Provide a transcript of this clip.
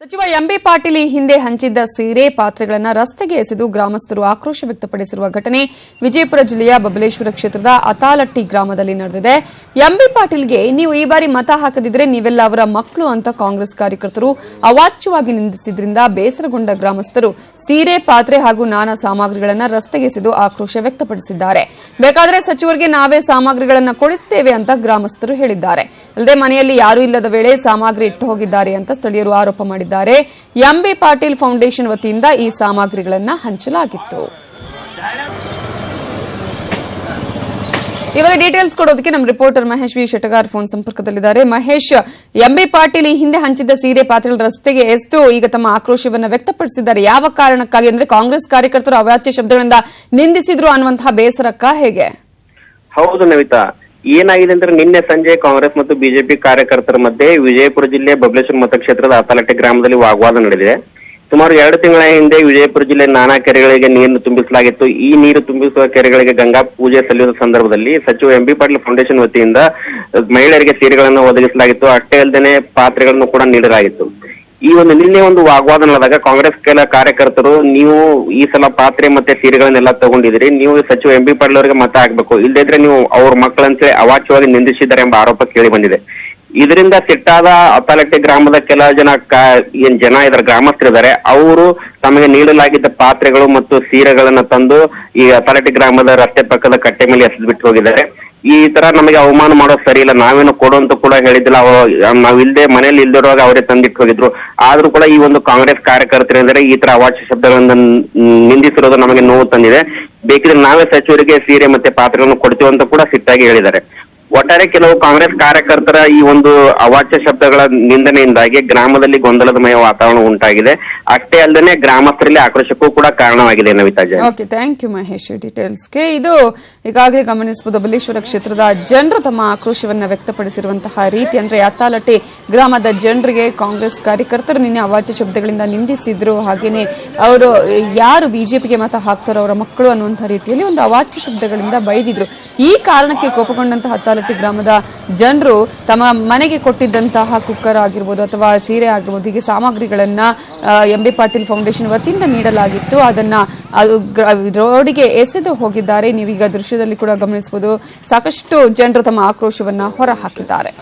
ಸಚಿವ ಎಂಬಿ ಪಾಟೀಲ್ ಈ ಹಿಂದೆ ಹಂಚಿದ್ದ ಸೀರೆ ಪಾತ್ರೆಗಳನ್ನು ರಸ್ತೆಗೆ ಎಸೆದು ಗ್ರಾಮಸ್ಥರು ಆಕ್ರೋಶ ವ್ಯಕ್ತಪಡಿಸಿರುವ ಘಟನೆ ವಿಜಯಪುರ ಜಿಲ್ಲೆಯ ಬಬಲೇಶ್ವರ ಕ್ಷೇತ್ರದ ಅತಾಲಟ್ಟಿ ಗ್ರಾಮದಲ್ಲಿ ನಡೆದಿದೆ. ಎಂಬಿ ಪಾಟೀಲ್ಗೆ ನೀವು ಈ ಬಾರಿ ಮತ ಹಾಕದಿದ್ರೆ ನೀವೆಲ್ಲ ಅವರ ಮಕ್ಕಳು ಅಂತ ಕಾಂಗ್ರೆಸ್ ಕಾರ್ಯಕರ್ತರು ಅವಾಚ್ಯವಾಗಿ ನಿಂದಿಸಿದ್ರಿಂದ ಬೇಸರಗೊಂಡ ಗ್ರಾಮಸ್ಥರು ಸೀರೆ ಪಾತ್ರೆ ಹಾಗೂ ನಾನಾ ಸಾಮಗ್ರಿಗಳನ್ನು ರಸ್ತೆಗೆ ಎಸೆದು ಆಕ್ರೋಶ ವ್ಯಕ್ತಪಡಿಸಿದ್ದಾರೆ. ಬೇಕಾದರೆ ಸಚಿವರಿಗೆ ನಾವೇ ಸಾಮಗ್ರಿಗಳನ್ನು ಕೊಡಿಸುತ್ತೇವೆ ಅಂತ ಗ್ರಾಮಸ್ಥರು ಹೇಳಿದ್ದಾರೆ. ಅಲ್ಲದೆ ಮನೆಯಲ್ಲಿ ಯಾರೂ ಇಲ್ಲದ ವೇಳೆ ಸಾಮಗ್ರಿ ಇಟ್ಟು ಹೋಗಿದ್ದಾರೆ ಅಂತ ಸ್ಥಳೀಯರು ಆರೋಪ ಮಾಡಿದ್ದಾರೆ. ಎಂಬಿ ಪಾಟೀಲ್ ಫೌಂಡೇಶನ್ ವತಿಯಿಂದ ಈ ಸಾಮಗ್ರಿಗಳನ್ನು ಹಂಚಲಾಗಿತ್ತು. ಇವಾಗ ಡೀಟೇಲ್ಸ್ ಕೊಡೋದಕ್ಕೆ ನಮ್ಮ ರಿಪೋರ್ಟರ್ ಮಹೇಶ್ ವಿ ಶೆಟಗಾರ್ ಫೋನ್ ಸಂಪರ್ಕದಲ್ಲಿದ್ದಾರೆ. ಮಹೇಶ್, ಎಂಬಿ ಪಾಟೀಲ್ ಈ ಹಿಂದೆ ಹಂಚಿದ್ದ ಸೀರೆ ಪಾತ್ರೆಗಳ ರಸ್ತೆಗೆ ಎಸೆದು ಈಗ ತಮ್ಮ ಆಕ್ರೋಶವನ್ನು ವ್ಯಕ್ತಪಡಿಸಿದ್ದಾರೆ. ಯಾವ ಕಾರಣಕ್ಕಾಗಿ ಅಂದ್ರೆ ಕಾಂಗ್ರೆಸ್ ಕಾರ್ಯಕರ್ತರು ಅವಾಚ್ಯ ಶಬ್ದಗಳಿಂದ ನಿಂದಿಸಿದ್ರು ಅನ್ನುವಂತಹ ಬೇಸರಕ್ಕ ಹೇಗೆ? ಹೌದು ನವಿತಾ, ಏನಾಗಿದೆ ಅಂದ್ರೆ ನಿನ್ನೆ ಸಂಜೆ ಕಾಂಗ್ರೆಸ್ ಮತ್ತು ಬಿಜೆಪಿ ಕಾರ್ಯಕರ್ತರ ಮಧ್ಯೆ ವಿಜಯಪುರ ಜಿಲ್ಲೆ ಬಬಲೇಶ್ವರ ಮತಕ್ಷೇತ್ರದ ಅತಾಲಟ್ಟಿ ಗ್ರಾಮದಲ್ಲಿ ವಾಗ್ವಾದ ನಡೆದಿದೆ. ಸುಮಾರು 2 ತಿಂಗಳ ಹಿಂದೆ ವಿಜಯಪುರ ಜಿಲ್ಲೆ ನಾನಾ ಕೆರೆಗಳಿಗೆ ನೀರು ತುಂಬಿಸಲಾಗಿತ್ತು. ಈ ನೀರು ತುಂಬಿಸುವ ಕೆರೆಗಳಿಗೆ ಗಂಗಾ ಪೂಜೆ ಸಲ್ಲಿಸುವ ಸಂದರ್ಭದಲ್ಲಿ ಸಚಿವ ಎಂಬಿ ಪಾಟೀಲ್ ಫೌಂಡೇಶನ್ ವತಿಯಿಂದ ಮಹಿಳೆಯರಿಗೆ ಸೀರೆಗಳನ್ನು ಒದಗಿಸಲಾಗಿತ್ತು. ಅಷ್ಟೇ ಅಲ್ಲದೆ ಪಾತ್ರೆಗಳನ್ನು ಕೂಡ ನೀಡಲಾಗಿತ್ತು. ಈ ನಿನ್ನೆ ಒಂದು ವಾಗ್ವಾದ ನಡೆದಾಗ ಕಾಂಗ್ರೆಸ್ ಕೆಲ ಕಾರ್ಯಕರ್ತರು ನೀವು ಈ ಸಲ ಪಾತ್ರೆ ಮತ್ತೆ ಸೀರೆಗಳನ್ನೆಲ್ಲ ತಗೊಂಡಿದ್ದೀರಿ, ನೀವು ಸಚಿವ ಎಂಬಿ ಪಾಟೀಲ್ ಅವರಿಗೆ ಮತ ಹಾಕಬೇಕು, ಇಲ್ಲದಿದ್ರೆ ನೀವು ಅವ್ರ ಮಕ್ಕಳಂತೆ ಅವಾಚ್ಯವಾಗಿ ನಿಂದಿಸಿದ್ದಾರೆ ಎಂಬ ಆರೋಪ ಕೇಳಿ ಬಂದಿದೆ. ಇದರಿಂದ ಸಿಟ್ಟಾದ ಅತಾಲಟ್ಟಿ ಗ್ರಾಮದ ಕೆಲ ಜನ ಇದರ ಗ್ರಾಮಸ್ಥರಿದ್ದಾರೆ. ಅವರು ತಮಗೆ ನೀಡಲಾಗಿದ್ದ ಪಾತ್ರೆಗಳು ಮತ್ತು ಸೀರೆಗಳನ್ನ ತಂದು ಈ ಅತಾಲಟ್ಟಿ ಗ್ರಾಮದ ರಸ್ತೆ ಪಕ್ಕದ ಕಟ್ಟೆ ಮೇಲೆ ಎಸೆದು ಬಿಟ್ಟು ಹೋಗಿದ್ದಾರೆ. ಈ ತರ ನಮಗೆ ಅವಮಾನ ಮಾಡೋದು ಸರಿ ಇಲ್ಲ, ನಾವೇನು ಕೊಡು ಅಂತ ಕೂಡ ಹೇಳಿದ್ದಿಲ್ಲ. ನಾವ್ ಇಲ್ದೆ ಮನೇಲಿ ಇಲ್ದಿರುವಾಗ ಅವರೇ ತಂದಿಟ್ಟು ಹೋಗಿದ್ರು. ಆದ್ರೂ ಕೂಡ ಈ ಒಂದು ಕಾಂಗ್ರೆಸ್ ಕಾರ್ಯಕರ್ತರೆಂದರೆ ಈ ತರ ಅವಾಚ್ಯ ಶಬ್ದಗಳಿಂದ ನಿಂದಿಸಿರೋದು ನಮಗೆ ನೋವು ತಂದಿದೆ. ಬೇಕಿದ್ರೆ ನಾವೇ ಸಚಿವರಿಗೆ ಸೀರೆ ಮತ್ತೆ ಪಾತ್ರೆಗಳನ್ನು ಕೊಡ್ತೀವಿ ಅಂತ ಕೂಡ ಸಿಟ್ಟಾಗಿ ಹೇಳಿದ್ದಾರೆ. ಒಟ್ಟಾರೆ ಕೆಲವು ಕಾಂಗ್ರೆಸ್ ಕಾರ್ಯಕರ್ತರ ಈ ಒಂದು ಅವಾಚ್ಯ ಶಬ್ದಗಳ ನಿಂದನೆಯಿಂದಾಗಿ ಗ್ರಾಮದಲ್ಲಿ ಗೊಂದಲಮಯ ವಾತಾವರಣ ಉಂಟಾಗಿದೆ. ಅಷ್ಟೇ ಅಲ್ಲದೆ ಗ್ರಾಮಸ್ಥರಲ್ಲಿ ಆಕ್ರೋಶಕ್ಕೂ ಕೂಡ ಕಾರಣವಾಗಿದೆ. Navita, okay, thank you Mahesh ಡೀಟೇಲ್ಸ್ಗೆ. ಇದು ಈಗಾಗಲೇ ಗಮನಿಸಬಹುದು, ಬಬಲೇಶ್ವರ ಕ್ಷೇತ್ರದ ಜನರು ತಮ್ಮ ಆಕ್ರೋಶವನ್ನು ವ್ಯಕ್ತಪಡಿಸಿರುವಂತಹ ರೀತಿ ಅಂದ್ರೆ ಅತಾಲಟ್ಟಿ ಗ್ರಾಮದ ಜನರಿಗೆ ಕಾಂಗ್ರೆಸ್ ಕಾರ್ಯಕರ್ತರು ನಿನ್ನೆ ಅವಾಚ್ಯ ಶಬ್ದಗಳಿಂದ ನಿಂದಿಸಿದ್ರು. ಹಾಗೇನೆ ಅವರು ಯಾರು ಬಿಜೆಪಿಗೆ ಮತ ಹಾಕ್ತಾರೋ ಅವರ ಮಕ್ಕಳು ಅನ್ನುವಂತಹ ರೀತಿಯಲ್ಲಿ ಒಂದು ಅವಾಚ್ಯ ಶಬ್ದಗಳಿಂದ ಬೈದಿದ್ರು. ಈ ಕಾರಣಕ್ಕೆ ಕೋಪಗೊಂಡಂತಹ ಅತಾಲಟ್ಟಿ ಗ್ರಾಮದ ಜನರು ತಮ್ಮ ಮನೆಗೆ ಕೊಟ್ಟಿದ್ದಂತಹ ಕುಕ್ಕರ್ ಆಗಿರ್ಬೋದು ಅಥವಾ ಸೀರೆ ಆಗಿರ್ಬೋದು, ಹೀಗೆ ಸಾಮಗ್ರಿಗಳನ್ನ ಎಂಬಿ ಪಾಟೀಲ್ ಫೌಂಡೇಶನ್ ವತಿಯಿಂದ ನೀಡಲಾಗಿತ್ತು, ಅದನ್ನ ರೋಡಿಗೆ ಎಸೆದು ಹೋಗಿದ್ದಾರೆ. ನೀವೀಗ ದೃಶ್ಯದಲ್ಲಿ ಕೂಡ ಗಮನಿಸಬಹುದು, ಸಾಕಷ್ಟು ಜನರು ತಮ್ಮ ಆಕ್ರೋಶವನ್ನ ಹೊರ ಹಾಕಿದ್ದಾರೆ.